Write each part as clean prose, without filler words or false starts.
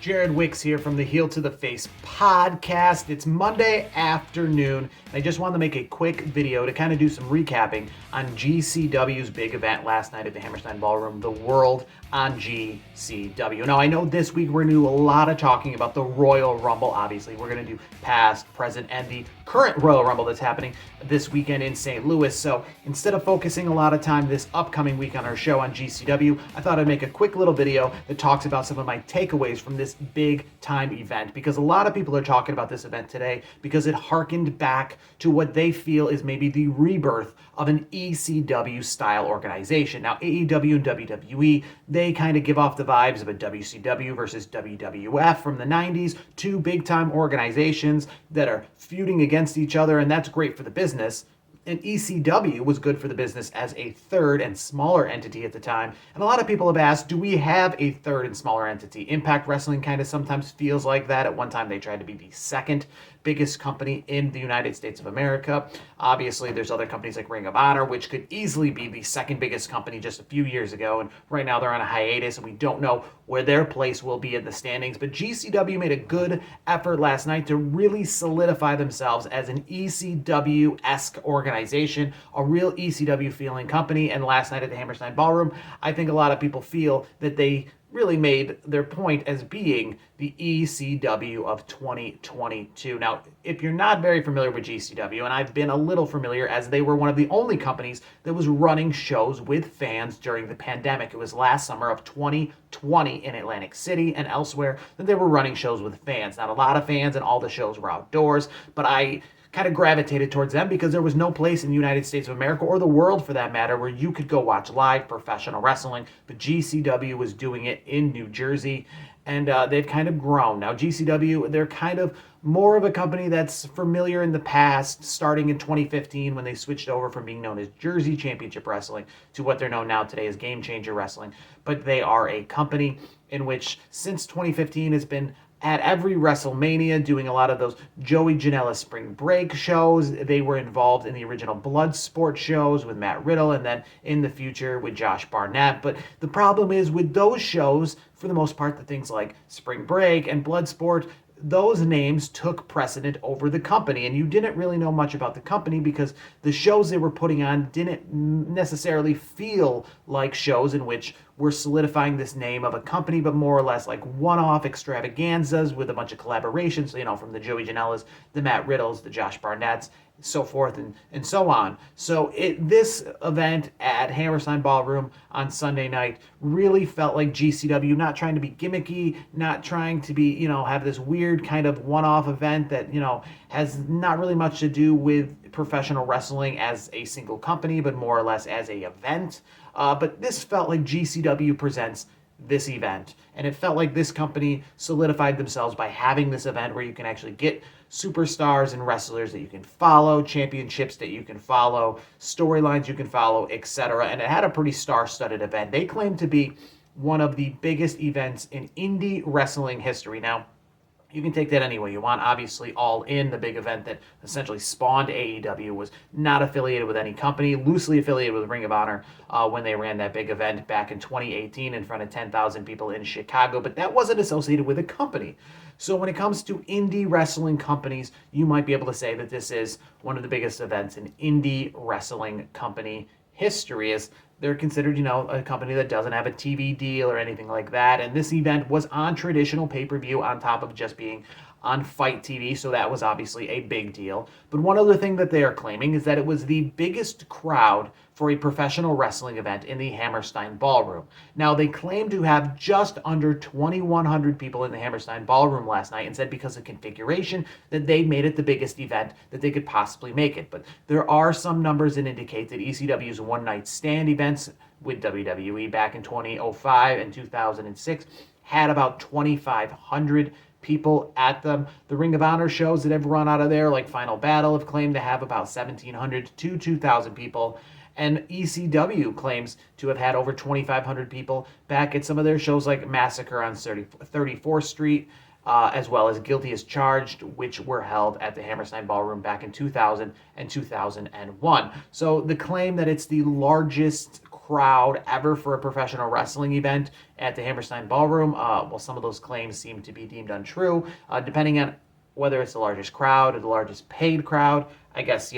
Jarad Wicks here from the Heel to the Face podcast. It's Monday afternoon, and I just wanted to make a quick video to kind of do some recapping on GCW's big event last night at the Hammerstein Ballroom, the WRLD on GCW. Now, I know this week we're going to do a lot of talking about the Royal Rumble. Obviously, we're going to do past, present, and the current Royal Rumble that's happening this weekend in St. Louis. So instead of focusing a lot of time this upcoming week on our show on GCW, I thought I'd make a quick little video that talks about some of my takeaways from this big time event, because a lot of people are talking about this event today because it harkened back to what they feel is maybe the rebirth of an ECW style organization. Now, AEW and WWE, they kind of give off the vibes of a WCW versus WWF from the 90s, two big time organizations that are feuding against each other, and that's great for the business. And ECW was good for the business as a third and smaller entity at the time. And a lot of people have asked, do we have a third and smaller entity? Impact Wrestling kind of sometimes feels like that. At one time, they tried to be the second biggest company in the United States of America. Obviously, there's other companies like Ring of Honor, which could easily be the second biggest company just a few years ago. And right now they're on a hiatus, and we don't know where their place will be in the standings. But GCW made a good effort last night to really solidify themselves as an ECW-esque organization, a real ECW feeling company. And last night at the Hammerstein Ballroom, I think a lot of people feel that they really made their point as being the ECW of 2022. Now, if you're not very familiar with GCW, and I've been a little familiar as they were one of the only companies that was running shows with fans during the pandemic. It was last summer of 2020 in Atlantic City and elsewhere that they were running shows with fans. Not a lot of fans, and all the shows were outdoors, but I kind of gravitated towards them because there was no place in the United States of America, or the world for that matter, where you could go watch live professional wrestling. But GCW was doing it in New Jersey, and they've kind of grown. Now, GCW, they're kind of more of a company that's familiar in the past, starting in 2015 when they switched over from being known as Jersey Championship Wrestling to what they're known now today as Game Changer Wrestling. But they are a company in which, since 2015, has been at every WrestleMania, doing a lot of those Joey Janela Spring Break shows. They were involved in the original Bloodsport shows with Matt Riddle, and then in the future with Josh Barnett. But the problem is with those shows, for the most part, the things like Spring Break and Bloodsport, those names took precedent over the company, and you didn't really know much about the company because the shows they were putting on didn't necessarily feel like shows in which we're solidifying this name of a company, but more or less like one-off extravaganzas with a bunch of collaborations, you know, from the Joey Janela's, the Matt Riddles, the Josh Barnetts, so forth and so on. So this event at Hammerstein Ballroom on Sunday night really felt like GCW, not trying to be gimmicky, not trying to be, have this weird kind of one-off event that, has not really much to do with professional wrestling as a single company, but more or less as a event. But this felt like GCW presents this event, and it felt like this company solidified themselves by having this event where you can actually get superstars and wrestlers that you can follow, championships that you can follow, storylines you can follow, etc. And it had a pretty star-studded event. They claim to be one of the biggest events in indie wrestling history. Now, you can take that any way you want. Obviously, All In, the big event that essentially spawned AEW, was not affiliated with any company, loosely affiliated with Ring of Honor when they ran that big event back in 2018 in front of 10,000 people in Chicago, but that wasn't associated with a company. So when it comes to indie wrestling companies, you might be able to say that this is one of the biggest events in indie wrestling company history, as they're considered, a company that doesn't have a TV deal or anything like that. And this event was on traditional pay-per-view on top of just being on Fight TV, so that was obviously a big deal. But one other thing that they are claiming is that it was the biggest crowd for a professional wrestling event in the Hammerstein Ballroom. Now, they claim to have just under 2,100 people in the Hammerstein Ballroom last night, and said because of configuration that they made it the biggest event that they could possibly make it. But there are some numbers that indicate that ECW's one-night stand events with WWE back in 2005 and 2006 had about 2,500 people at them. The Ring of Honor shows that have run out of there, like Final Battle, have claimed to have about 1,700 to 2,000 people. And ECW claims to have had over 2,500 people back at some of their shows like Massacre on 34th Street, as well as Guilty as Charged, which were held at the Hammerstein Ballroom back in 2000 and 2001. So the claim that it's the largest crowd ever for a professional wrestling event at the Hammerstein Ballroom. Well, some of those claims seem to be deemed untrue, depending on whether it's the largest crowd or the largest paid crowd. I guess,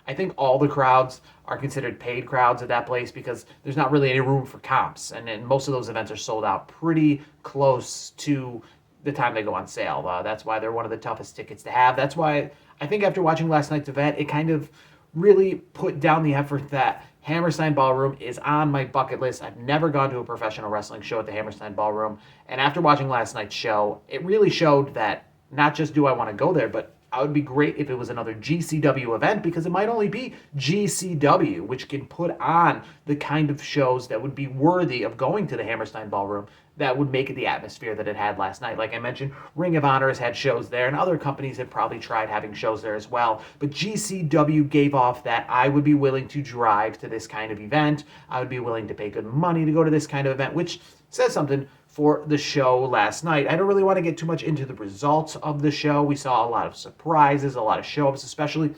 I think all the crowds are considered paid crowds at that place because there's not really any room for comps. And most of those events are sold out pretty close to the time they go on sale. That's why they're one of the toughest tickets to have. That's why I think after watching last night's event, it kind of really put down the effort that Hammerstein Ballroom is on my bucket list. I've never gone to a professional wrestling show at the Hammerstein Ballroom. And after watching last night's show, it really showed that not just do I want to go there, but it would be great if it was another GCW event, because it might only be GCW, which can put on the kind of shows that would be worthy of going to the Hammerstein Ballroom, that would make it the atmosphere that it had last night. Like I mentioned, Ring of Honor has had shows there, and other companies have probably tried having shows there as well. But GCW gave off that I would be willing to drive to this kind of event. I would be willing to pay good money to go to this kind of event, which says something for the show last night. I don't really want to get too much into the results of the show. We saw a lot of surprises, a lot of show-ups, especially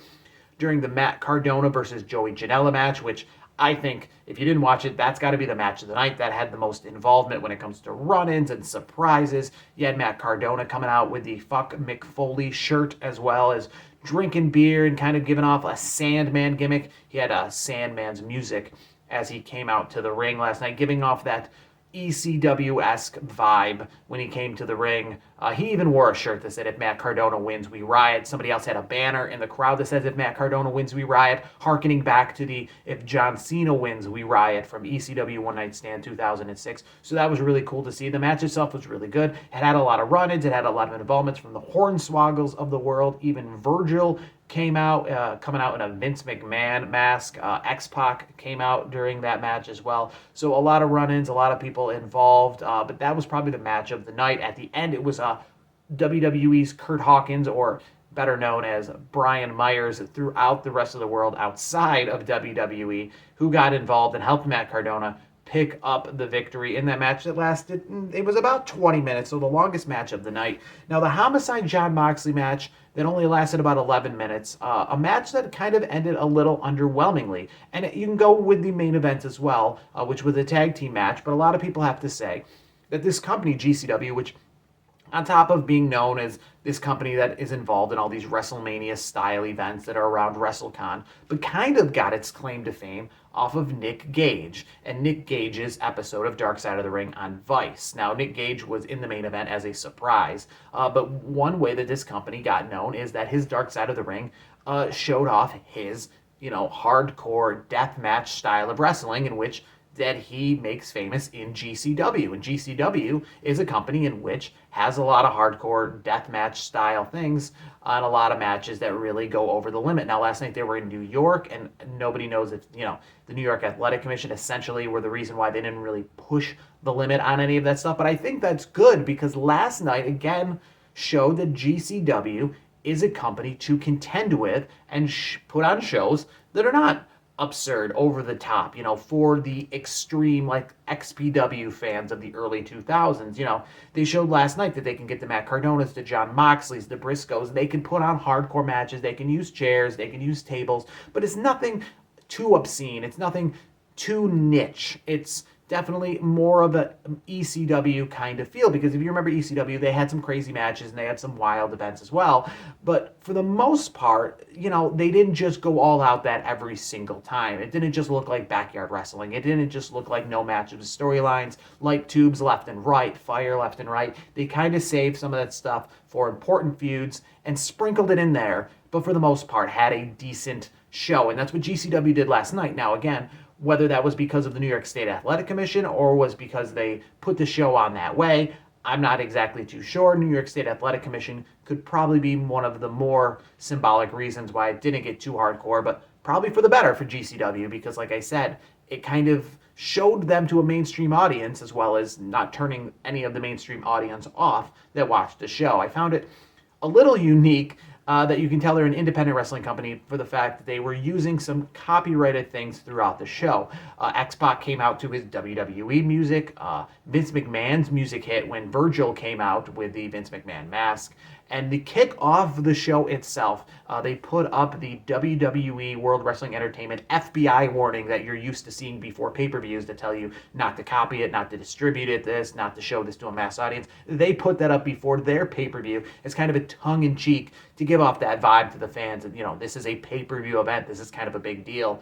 during the Matt Cardona versus Joey Janela match, which I think, if you didn't watch it, that's got to be the match of the night. That had the most involvement when it comes to run-ins and surprises. You had Matt Cardona coming out with the Fuck Mick Foley shirt, as well as drinking beer and kind of giving off a Sandman gimmick. He had Sandman's music as he came out to the ring last night, giving off that ECW-esque vibe when he came to the ring. He even wore a shirt that said, "If Matt Cardona wins, we riot." Somebody else had a banner in the crowd that says, "If Matt Cardona wins, we riot," harkening back to the "If John Cena wins, we riot" from ECW One Night Stand 2006. So that was really cool to see. The match itself was really good. It had a lot of run-ins. It had a lot of involvements from the Hornswoggles of the world. Even Virgil came out, coming out in a Vince McMahon mask. X-Pac came out during that match as well. So a lot of run-ins, a lot of people involved. But that was probably the match of the night. At the end, it was WWE's Kurt Hawkins, or better known as Brian Myers, throughout the rest of the world outside of WWE, who got involved and helped Matt Cardona pick up the victory in that match that lasted, it was about 20 minutes, so the longest match of the night. Now, the Homicide Jon Moxley match that only lasted about 11 minutes, a match that kind of ended a little underwhelmingly. And you can go with the main event as well, which was a tag team match, but a lot of people have to say that this company, GCW, which on top of being known as this company that is involved in all these WrestleMania-style events that are around WrestleCon, but kind of got its claim to fame off of Nick Gage and Nick Gage's episode of Dark Side of the Ring on Vice. Now, Nick Gage was in the main event as a surprise, but one way that this company got known is that his Dark Side of the Ring showed off his, hardcore deathmatch style of wrestling, in which that he makes famous in GCW. And GCW is a company in which has a lot of hardcore deathmatch style things on a lot of matches that really go over the limit. Now, last night they were in New York, and nobody knows if, the New York Athletic Commission essentially were the reason why they didn't really push the limit on any of that stuff. But I think that's good, because last night, again, showed that GCW is a company to contend with and put on shows that are not absurd, over the top, for the extreme, like XPW fans of the early 2000s. They showed last night that they can get the Matt Cardonas, the Jon Moxleys, the Briscoes. They can put on hardcore matches. They can use chairs. They can use tables. But it's nothing too obscene. It's nothing too niche. It's definitely more of a ECW kind of feel, because if you remember ECW, they had some crazy matches and they had some wild events as well. But for the most part, they didn't just go all out that every single time. It didn't just look like backyard wrestling. It didn't just look like no matches with storylines, light tubes left and right, fire left and right. They kind of saved some of that stuff for important feuds and sprinkled it in there, but for the most part had a decent show. And that's what GCW did last night. Now, again, whether that was because of the New York State Athletic Commission or was because they put the show on that way, I'm not exactly too sure. New York State Athletic Commission could probably be one of the more symbolic reasons why it didn't get too hardcore, but probably for the better for GCW, because like I said, it kind of showed them to a mainstream audience, as well as not turning any of the mainstream audience off that watched the show. I found it a little unique that you can tell they're an independent wrestling company for the fact that they were using some copyrighted things throughout the show. X-Pac came out to his WWE music. Vince McMahon's music hit when Virgil came out with the Vince McMahon mask. And the kick off the show itself, they put up the WWE World Wrestling Entertainment FBI warning that you're used to seeing before pay-per-views to tell you not to copy it, not to distribute it, not to show this to a mass audience. They put that up before their pay-per-view as kind of a tongue-in-cheek to give off that vibe to the fans. And, this is a pay-per-view event. This is kind of a big deal.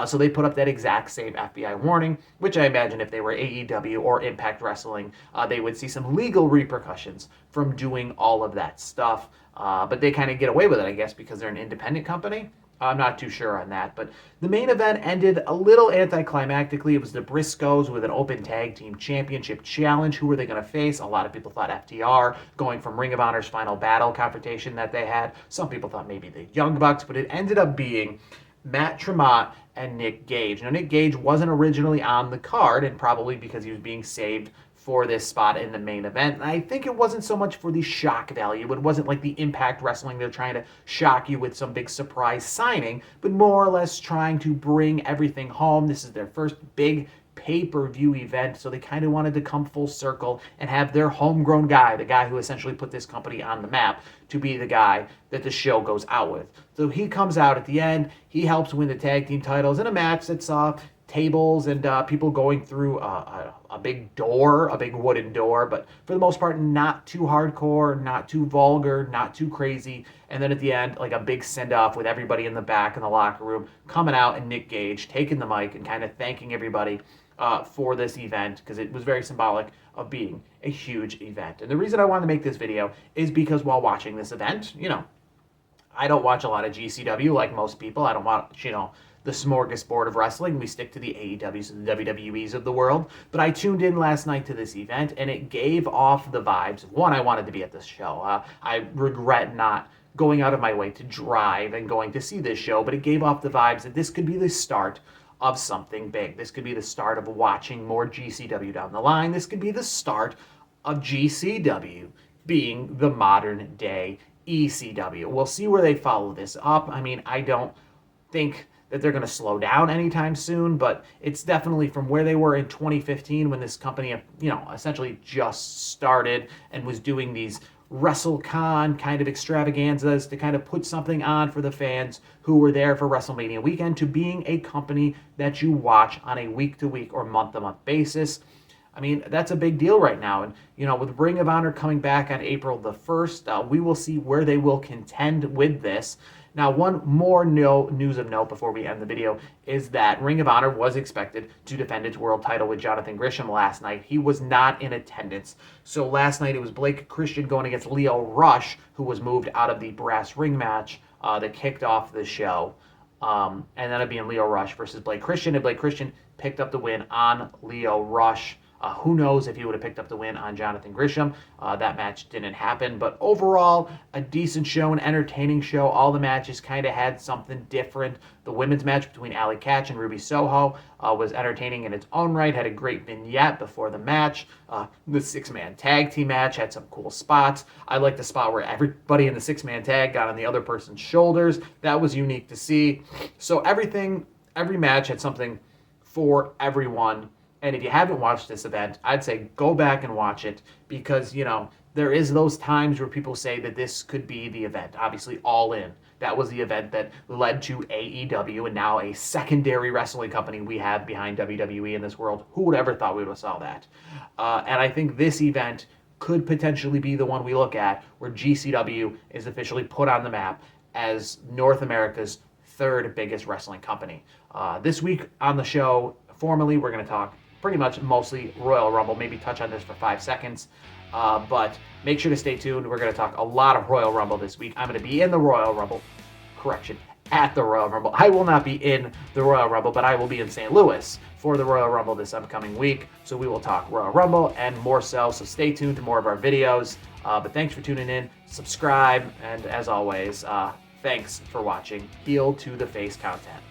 So they put up that exact same FBI warning, which I imagine if they were AEW or Impact Wrestling, they would see some legal repercussions from doing all of that stuff. But they kind of get away with it, I guess, because they're an independent company. I'm not too sure on that. But the main event ended a little anticlimactically. It was the Briscoes with an open tag team championship challenge. Who were they going to face? A lot of people thought FTR, going from Ring of Honor's final battle confrontation that they had. Some people thought maybe the Young Bucks, but it ended up being Matt Tremont and Nick Gage. Now, Nick Gage wasn't originally on the card, and probably because he was being saved for this spot in the main event. And I think it wasn't so much for the shock value. It wasn't like the Impact Wrestling. They're trying to shock you with some big surprise signing, but more or less trying to bring everything home. This is their first big pay-per-view event, so they kind of wanted to come full circle and have their homegrown guy, the guy who essentially put this company on the map, to be the guy that the show goes out with. So he comes out at the end. He helps win the tag team titles in a match that saw tables and people going through a big door, a big wooden door, but for the most part, not too hardcore, not too vulgar, not too crazy. And then at the end, like a big send-off with everybody in the back in the locker room coming out, and Nick Gage taking the mic and kind of thanking everybody for this event, because it was very symbolic of being a huge event. And the reason I wanted to make this video is because while watching this event, I don't watch a lot of GCW like most people. I don't watch, the smorgasbord of wrestling. We stick to the AEWs and the WWEs of the world. But I tuned in last night to this event, and it gave off the vibes. One, I wanted to be at this show. I regret not going out of my way to drive and going to see this show, but it gave off the vibes that this could be the start of something big. This could be the start of watching more GCW down the line. This could be the start of GCW being the modern day ECW. We'll see where they follow this up. I mean, I don't think that they're going to slow down anytime soon, but it's definitely from where they were in 2015 when this company, essentially just started and was doing these WrestleCon kind of extravaganzas to kind of put something on for the fans who were there for WrestleMania weekend, to being a company that you watch on a week-to-week or month-to-month basis. I mean, that's a big deal right now. And, with Ring of Honor coming back on April the 1st, we will see where they will contend with this. Now, one more news of note before we end the video is that Ring of Honor was expected to defend its world title with Jonathan Gresham last night. He was not in attendance. So last night it was Blake Christian going against Leo Rush, who was moved out of the brass ring match that kicked off the show. And then it being Leo Rush versus Blake Christian. And Blake Christian picked up the win on Leo Rush. Who knows if he would have picked up the win on Jonathan Gresham. That match didn't happen. But overall, a decent show, an entertaining show. All the matches kind of had something different. The women's match between Allie Katch and Ruby Soho was entertaining in its own right. Had a great vignette before the match. The six-man tag team match had some cool spots. I liked the spot where everybody in the six-man tag got on the other person's shoulders. That was unique to see. So every match had something for everyone. And if you haven't watched this event, I'd say go back and watch it, because, there is those times where people say that this could be the event. Obviously, All In. That was the event that led to AEW, and now a secondary wrestling company we have behind WWE in this world. Who would ever thought we would have saw that? And I think this event could potentially be the one we look at where GCW is officially put on the map as North America's third biggest wrestling company. This week on the show, formally, we're going to talk pretty much mostly Royal Rumble, maybe touch on this for 5 seconds. But make sure to stay tuned. We're going to talk a lot of Royal Rumble this week. I'm going to be in the Royal Rumble. At the Royal Rumble. I will not be in the Royal Rumble, but I will be in St. Louis for the Royal Rumble this upcoming week. So we will talk Royal Rumble and more so stay tuned to more of our videos. But thanks for tuning in. Subscribe. And as always, thanks for watching Heel to the Face content.